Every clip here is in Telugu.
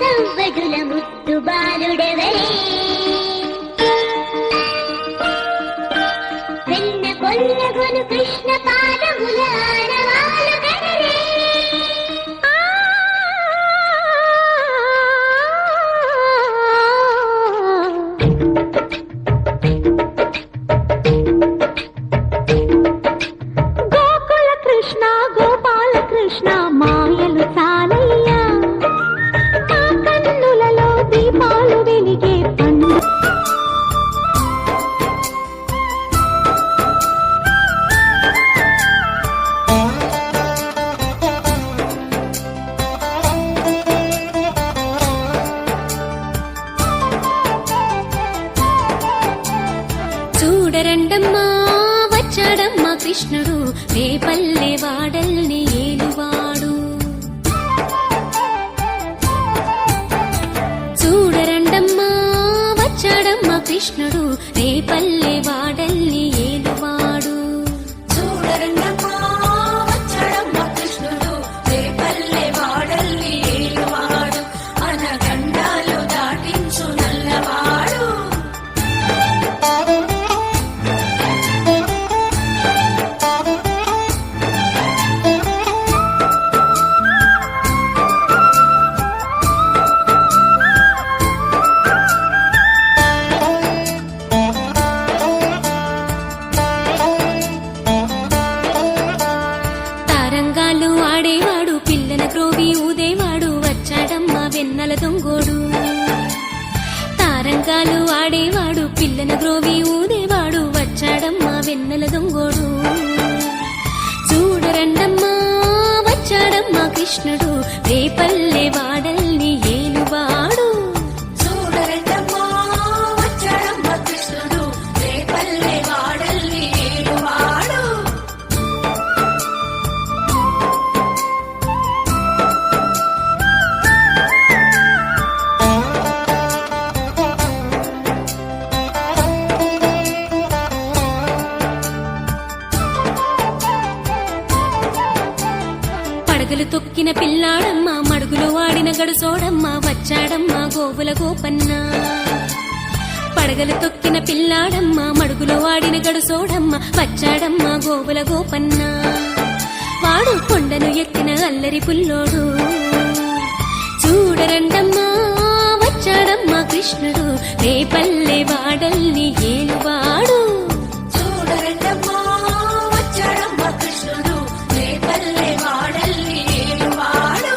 సవ్వడుల ముద్దు బాలుడెవరే వెన్న కొల్లగొను కృష్ణ పాదముల ఆనవాలు కనరే గోకుల కృష్ణ గోపాల కృష్ణ మాయలు చాలయ్యా మా కన్నులలో దీపాలు వెలిగే పండు చూడరండమ్మా వచ్చాడమ్మా కృష్ణుడు రేపల్లె వాడల్ని ఏలువాడు చూడరండమ్మా వచ్చాడమ్మా కృష్ణుడు రేపల్లె వాడల్ని ఏలువాడు చూడరండమ్మా వచ్చాడమ్మా కృష్ణుడు రేపల్లె వాడల్ని ఏలువాడు అనగండాలు దాటించు నల్లవాడు తరంగాలు ఆడేవాడు పిల్లల క్రోవి ఊదేవాడు వచ్చాడమ్మా వెన్నెల దొంగోడు తారంగాలు ఆడేవాడు పిల్లల గ్రోవి ఊదేవాడు వచ్చాడమ్మా వెన్నెల దొంగోడు చూడరండమ్మా వచ్చాడమ్మా కృష్ణుడు రేపల్లె వాడల్ని ఏలువాడు చూడరండమ్మా వచ్చాడమ్మా కృష్ణుడు రేపల్లె వాడల్ని ఏలువాడు పడగలు తొక్కిన పిల్లాడమ్మ మడుగులు వాడిన గడుసోడమ్మ వచ్చాడమ్మా గోవుల గోపన్న పడగలు తొక్కిన పిల్లాడమ్మ మడుగులు వాడిన గడుసోడమ్మ వచ్చాడమ్మా గోవుల గోపన్న వాడు కొండను ఎక్కిన అల్లరి పుల్లోడు చూడరండమ్మా వచ్చాడమ్మా కృష్ణుడు రేపల్లె వాడల్ని ఏలువాడు చూడరండమ్మా వచ్చాడమ్మా కృష్ణుడు రేపల్లె వాడల్ని ఏలువాడు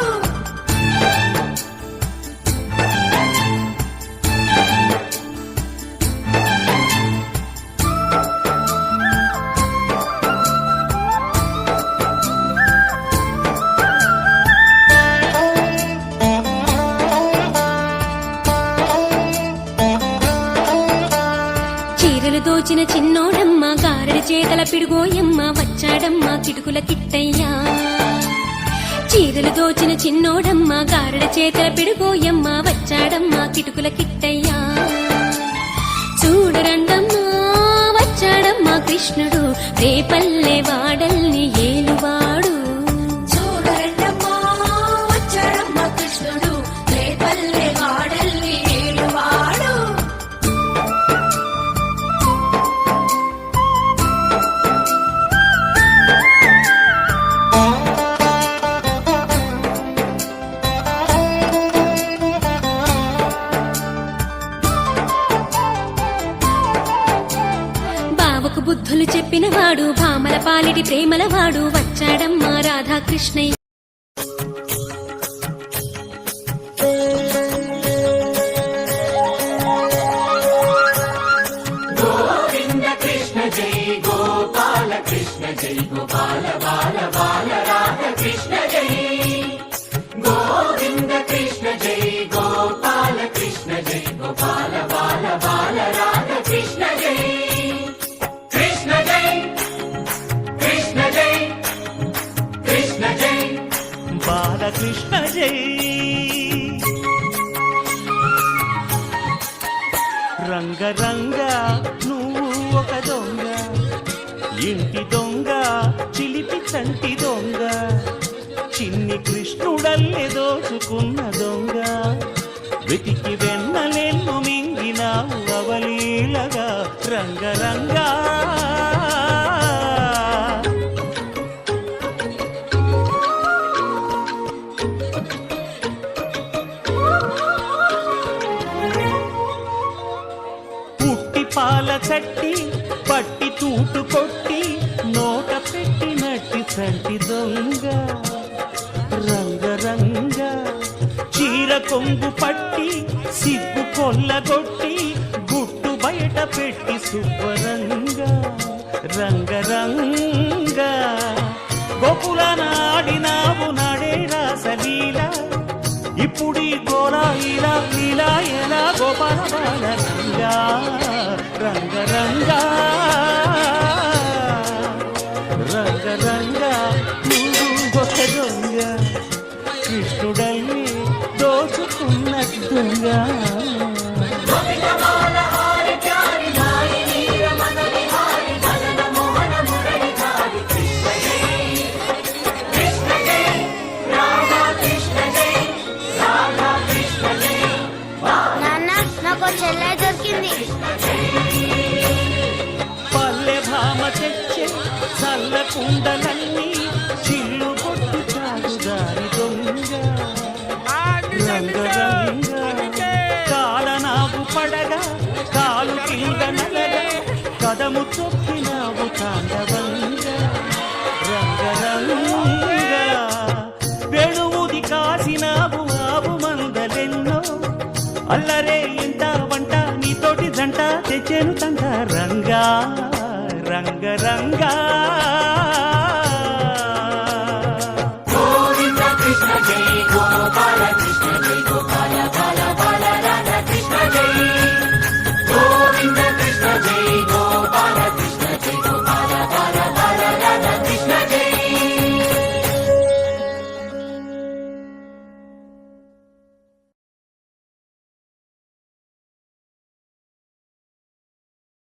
చీరలు దోచిన చిన్నోడమ్మ గారెడి చేతల పిడుగోయమ్మ వచ్చాడమ్మా కిటుకుల కిట్టయ్యా చీరలు దోచిన చిన్నోడమ్మ గారెడి చేతల పిడుగోయమ్మ వచ్చాడమ్మా కిటుకుల కిట్టయ్యా చూడరండమ్మా వచ్చాడమ్మా కృష్ణుడు రేపల్లె వాడల్ని ఏలువాడు చూడరండమ్మా వచ్చాడమ్మా కృష్ణుడు రేపల్లె వాడల్ని ఏలువాడు బావకు బుద్ధులు చెప్పినవాడు భామల పాలిటి ప్రేమలవాడు వచ్చాడమ్మా రాధాకృష్ణయ్య గోవింద కృష్ణ జై గోపాల కృష్ణ జై గోపాల బాల బాల రాధ కృష్ణ జై గోవింద కృష్ణ జై గోపాల కృష్ణ జై గోపాల బాల బాల రాధ కృష్ణ జై కృష్ణ జై కృష్ణ జై కృష్ణ జై బాలకృష్ణ జై రంగ రంగ నువ్వు ఒక దొంగ ఇంటి దొంగ చిలిపి చంటి దొంగ చిన్ని కృష్ణుడల్లే దోచుకున్న దొంగ వెతికి వెన్నలెన్ను మింగినావు అవలీలగా రంగరంగా పుట్టి పాల చట్టి పట్టి తూటు కొట్టి నోట పెట్టినట్టి చంటి దొంగ రంగరంగ చీర కొంగు పట్టి సిగ్గు కొల్లగొట్టి గుట్టు బయట పెట్టి శుభ్రంగా రంగరంగ గోకుల నాడినావు నాడే రాసలీల ఇప్పుడీ గోలా ఇలా లీలా ఎలా గోపాల బాల రంగా రంగరంగా రంగరంగా నువ్వు ఒక దొంగ కృష్ణుడల్లి దోచుకున్న దొంగ నాన్న నాకు చెల్లె దొరికింది. పల్లె భామ తెచ్చే చల్ల కుండలన్నీ చిల్లు కొట్టు చాగుదారి దొంగ రంగరంగ కాలనాగు పడగా కాలు కింద నలగా కదము తొక్కినావు తాండవంగ రంగరంగ వేణువుది కాసినావు ఆవు మందలెన్నో అల్లరే ఇంట వంట నీతోటి జంట తెచ్చేను తంట